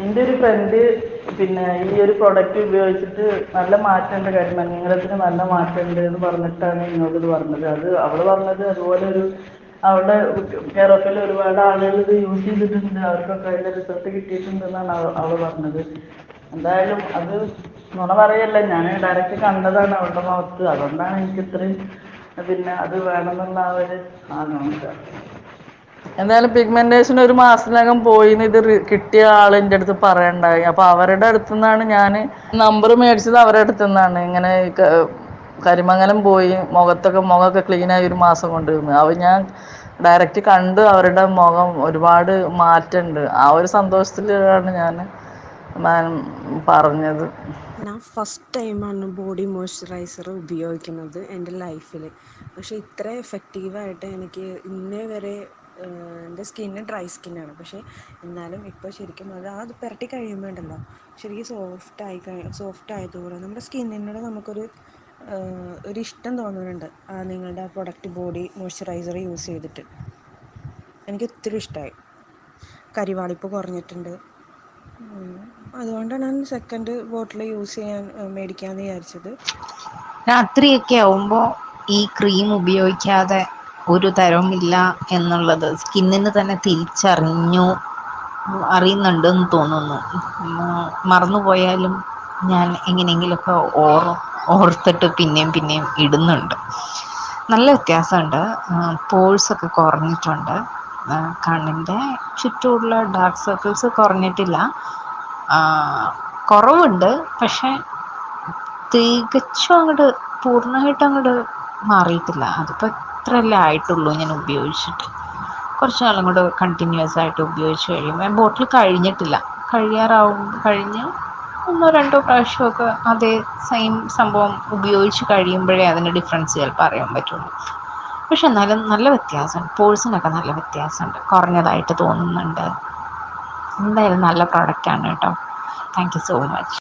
എൻ്റെ ഒരു ഫ്രണ്ട് പിന്നെ ഈ ഒരു പ്രൊഡക്റ്റ് ഉപയോഗിച്ചിട്ട് നല്ല മാറ്റമുണ്ട്, കരിമംഗലത്തിന് നല്ല മാറ്റമുണ്ട് എന്ന് പറഞ്ഞിട്ടാണ് എന്നോട് ഇത് പറഞ്ഞത്. അത് അവൾ പറഞ്ഞത് അതുപോലെ ഒരു അവിടെ കെയർ ഓഫിൽ ഒരുപാട് ആളുകൾ ഇത് യൂസ് ചെയ്തിട്ടുണ്ട്, അവർക്കൊക്കെ അതിൻ്റെ റിസൾട്ട് കിട്ടിയിട്ടുണ്ടെന്നാണ് അവൾ പറഞ്ഞത്. എന്തായാലും അത് നുണ പറയല്ല, ഞാൻ ഡയറക്റ്റ് കണ്ടതാണ് അവളുടെ മുഖത്ത്. അതുകൊണ്ടാണ് എനിക്ക് ഇത്രയും പിന്നെ അത് വേണമെന്നുള്ള ആ ഒരു ആഗ്രഹം. എന്തായാലും പിഗ്മെന്റേഷൻ ഒരു മാസത്തിനകം പോയിന്ന് ഇത് കിട്ടിയ ആൾ എൻ്റെ അടുത്ത് പറയണ്ടായി. അപ്പോൾ അവരുടെ അടുത്തു നിന്നാണ് ഞാൻ നമ്പർ മേടിച്ചത്, അവരുടെ അടുത്തു നിന്നാണ്. ഇങ്ങനെ കരിമംഗലം പോയി മുഖമൊക്കെ ക്ലീനായി ഒരു മാസം കൊണ്ട് നിന്ന്. അത് ഞാൻ ഡയറക്റ്റ് കണ്ട് അവരുടെ മുഖം ഒരുപാട് മാറ്റമുണ്ട്. ആ ഒരു സന്തോഷത്തിലാണ് ഞാൻ പറഞ്ഞത്. ഞാൻ ഫസ്റ്റ് ടൈമാണ് ബോഡി മോയ്സ്ചറൈസർ ഉപയോഗിക്കുന്നത് എൻ്റെ ലൈഫിൽ. പക്ഷേ ഇത്ര എഫക്റ്റീവായിട്ട് എനിക്ക് ഇന്നേ വരെ എൻ്റെ സ്കിന്ന് ഡ്രൈ സ്കിന്നാണ്. പക്ഷേ എന്നാലും ഇപ്പോൾ ശരിക്കും അത് പുരട്ടി കഴിയുമ്പോൾ ഉണ്ടല്ലോ ശരിക്കും സോഫ്റ്റ് ആയതുപോലെ നമ്മുടെ സ്കിന്നിനോട് നമുക്കൊരു ഇഷ്ടം തോന്നുന്നുണ്ട്. നിങ്ങളുടെ പ്രൊഡക്റ്റ് ബോഡി മോയ്സ്ചറൈസർ യൂസ് ചെയ്തിട്ട് എനിക്ക് ഒത്തിരി ഇഷ്ടമായി. കരിവാളിപ്പ് കുറഞ്ഞിട്ടുണ്ട്. അതുകൊണ്ടാണ് ഞാൻ സെക്കൻഡ് ബോട്ടിൽ മേടിക്കാമെന്ന് വിചാരിച്ചത്. രാത്രിയൊക്കെ ആവുമ്പോൾ ഈ ക്രീം ഉപയോഗിക്കാതെ ഒരു തരവുമില്ല എന്നുള്ളത് സ്കിന്നിന് തന്നെ അറിയുന്നുണ്ടെന്ന് തോന്നുന്നു. മറന്നുപോയാലും ഞാൻ എങ്ങനെയെങ്കിലുമൊക്കെ ഓർത്തിട്ട് പിന്നെയും ഇടുന്നുണ്ട്. നല്ല വ്യത്യാസമുണ്ട്. പോഴ്സൊക്കെ കുറഞ്ഞിട്ടുണ്ട്. കണ്ണിൻ്റെ ചുറ്റുമുള്ള ഡാർക്ക് സർക്കിൾസ് കുറഞ്ഞിട്ടില്ല, കുറവുണ്ട്. പക്ഷെ തികച്ചും പൂർണ്ണമായിട്ട് മാറിയിട്ടില്ല. അതിപ്പോൾ ഇത്രയല്ലേ ആയിട്ടുള്ളൂ ഞാൻ ഉപയോഗിച്ചിട്ട്. കുറച്ച് നാളും കൂടെ കണ്ടിന്യൂസ് ആയിട്ട് ഉപയോഗിച്ച് കഴിയുമ്പോൾ ബോട്ടിൽ കഴിഞ്ഞ് ഒന്നോ രണ്ടോ പ്രാവശ്യമൊക്കെ അതേ സെയിം സംഭവം ഉപയോഗിച്ച് കഴിയുമ്പോഴേ അതിൻ്റെ ഡിഫറൻസ് ചിലപ്പോൾ അറിയാൻ പറ്റുള്ളൂ. പക്ഷെ എന്നാലും നല്ല വ്യത്യാസമുണ്ട്. പോഴ്സിനൊക്കെ നല്ല വ്യത്യാസമുണ്ട്, കുറഞ്ഞതായിട്ട് തോന്നുന്നുണ്ട്. എന്തായാലും നല്ല പ്രോഡക്റ്റാണ് കേട്ടോ. Thank you so much.